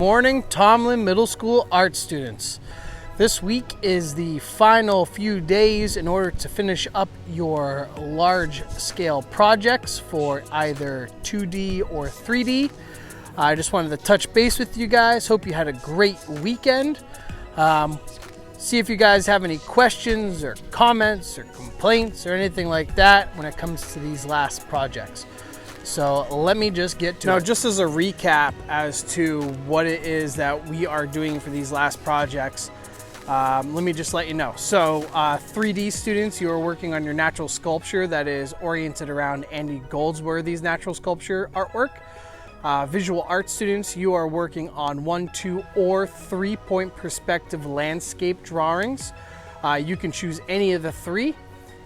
morning, Tomlin Middle School art students. This week is the final few days in order to finish up your large scale projects for either 2D or 3D. I just wanted to touch base with you guys. Hope you had a great weekend. See if you guys have any questions or comments or complaints or anything like that when it comes to these last projects. So let me just get to it. Now, just as a recap as to what it is that we are doing for these last projects, let me just let you know. So 3D students, you are working on your natural sculpture that is oriented around Andy Goldsworthy's natural sculpture artwork. Visual art students, you are working on 1, 2, or 3-point perspective landscape drawings. You can choose any of the three.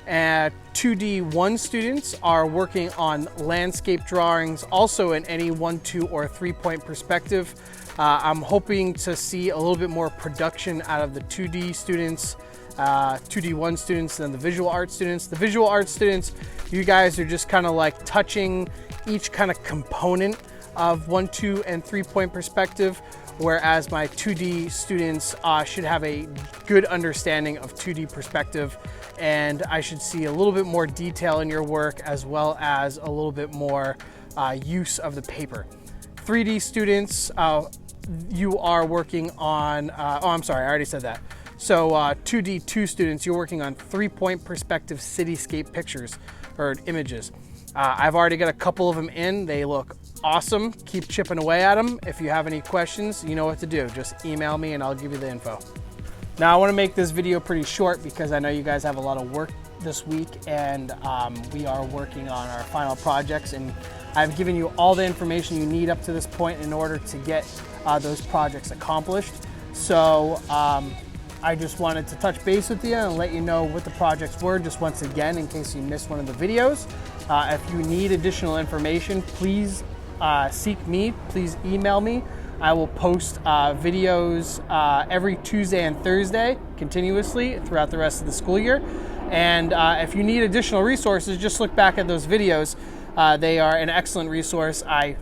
2D1 students are working on landscape drawings, also in any 1, 2, or 3-point perspective. I'm hoping to see a little bit more production out of the 2D students, 2D1 students than the visual art students. The visual art students, you guys are just kind of like touching each kind of component of 1, 2, and 3-point perspective, whereas my 2D students should have a good understanding of 2D perspective, and I should see a little bit more detail in your work as well as a little bit more use of the paper. 3D students, you are working on, oh, I'm sorry, I already said that. So 2D2 students, you're working on 3-point perspective cityscape pictures or images. I've already got a couple of them in. They look awesome. Keep chipping away at them. If you have any questions, you know what to do. Just email me and I'll give you the info. Now I want to make this video pretty short because I know you guys have a lot of work this week, and we are working on our final projects, and I've given you all the information you need up to this point in order to get those projects accomplished. So I just wanted to touch base with you and let you know what the projects were, just once again, in case you missed one of the videos. If you need additional information, please seek me, please email me. I will post videos every Tuesday and Thursday continuously throughout the rest of the school year. And if you need additional resources, just look back at those videos. They are an excellent resource. I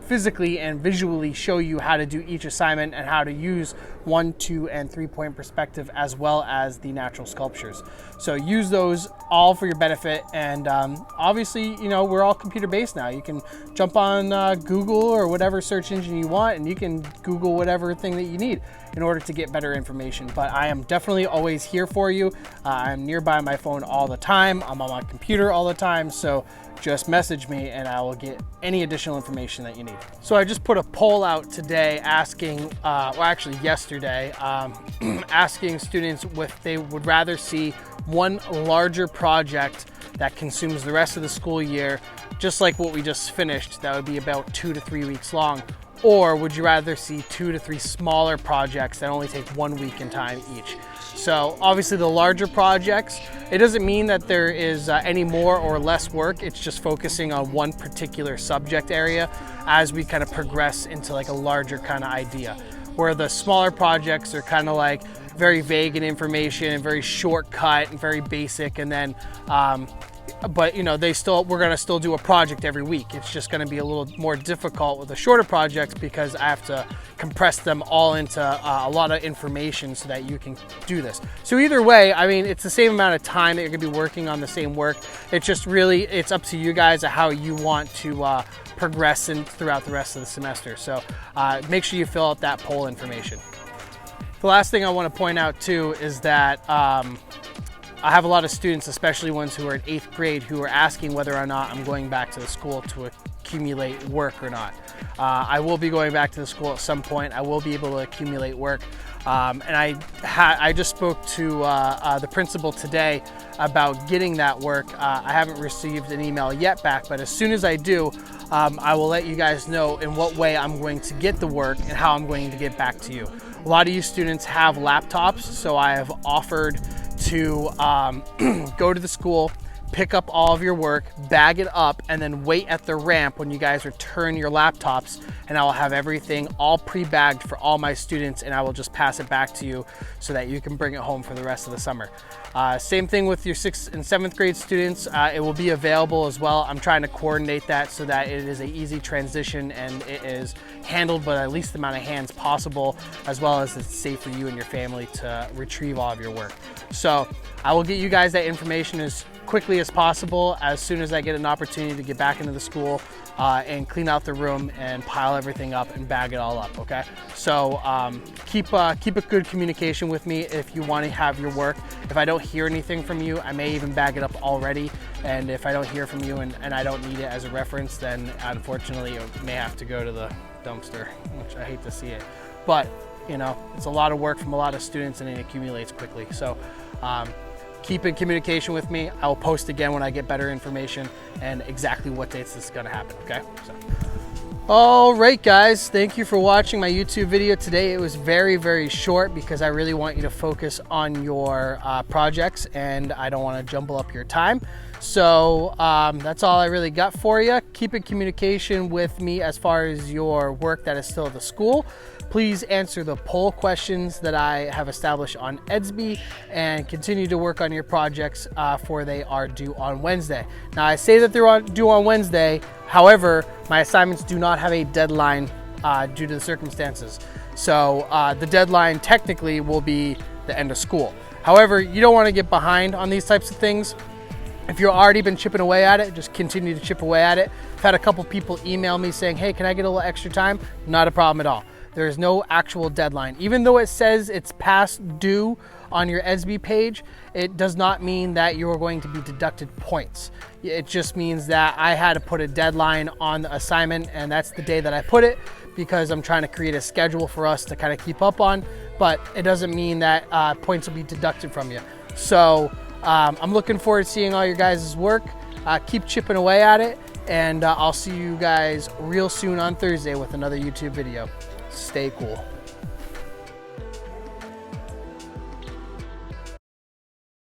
physically and visually show you how to do each assignment and how to use 1, 2, and 3-point perspective, as well as the natural sculptures. So use those all for your benefit. And obviously, you know, we're all computer based now. You can jump on Google or whatever search engine you want, and you can Google whatever thing that you need in order to get better information. But I am definitely always here for you. I'm nearby my phone all the time. I'm on my computer all the time. So just message me and I will get any additional information that you need. So I just put a poll out today asking, well, actually yesterday, asking students if they would rather see one larger project that consumes the rest of the school year, just like what we just finished, that would be about 2 to 3 weeks long, or would you rather see 2 to 3 smaller projects that only take 1 week in time each? So obviously the larger projects, it doesn't mean that there is any more or less work. It's just focusing on one particular subject area as we kind of progress into like a larger kind of idea. Where the smaller projects are kind of like very vague in information and very shortcut and very basic, and then but you know, we're gonna still do a project every week. It's just gonna be a little more difficult with the shorter projects because I have to compress them all into a lot of information so that you can do this. So either way, I mean, it's the same amount of time that you're gonna be working on the same work. It's just really, it's up to you guys how you want to progress throughout the rest of the semester. So make sure you fill out that poll information. The last thing I want to point out too is that I have a lot of students, especially ones who are in 8th grade, who are asking whether or not I'm going back to the school to accumulate work or not. I will be going back to the school at some point. I will be able to accumulate work. And I just spoke to the principal today about getting that work. I haven't received an email yet back, but as soon as I do, I will let you guys know in what way I'm going to get the work and how I'm going to get back to you. A lot of you students have laptops, so I have offered to go to the school, pick up all of your work, bag it up, and then wait at the ramp when you guys return your laptops, and I will have everything all pre-bagged for all my students, and I will just pass it back to you so that you can bring it home for the rest of the summer. Same thing with your 6th and 7th grade students. It will be available as well. I'm trying to coordinate that so that it is an easy transition and it is handled with the least amount of hands possible, as well as it's safe for you and your family to retrieve all of your work. So I will get you guys that information as quickly as possible as soon as I get an opportunity to get back into the school and clean out the room and pile everything up and bag it all up, okay? So keep a good communication with me if you want to have your work. If I don't hear anything from you, I may even bag it up already. And if I don't hear from you and I don't need it as a reference, then unfortunately it may have to go to the dumpster, which I hate to see it. But you know, it's a lot of work from a lot of students and it accumulates quickly. So keep in communication with me. I will post again when I get better information and exactly what dates this is gonna happen, okay? So. All right, guys, thank you for watching my YouTube video today. It was very, very short because I really want you to focus on your projects and I don't wanna jumble up your time. So that's all I really got for you. Keep in communication with me as far as your work that is still at the school. Please answer the poll questions that I have established on Edsby and continue to work on your projects for they are due on Wednesday. Now I say that they're due on Wednesday, however, my assignments do not have a deadline due to the circumstances. So the deadline technically will be the end of school. However, you don't want to get behind on these types of things. If you've already been chipping away at it, just continue to chip away at it. I've had a couple people email me saying, hey, can I get a little extra time? Not a problem at all. There is no actual deadline. Even though it says it's past due on your Edsby page, it does not mean that you are going to be deducted points. It just means that I had to put a deadline on the assignment, and that's the day that I put it because I'm trying to create a schedule for us to kind of keep up on, but it doesn't mean that points will be deducted from you. So I'm looking forward to seeing all your guys' work. Keep chipping away at it, and I'll see you guys real soon on Thursday with another YouTube video. Stay cool.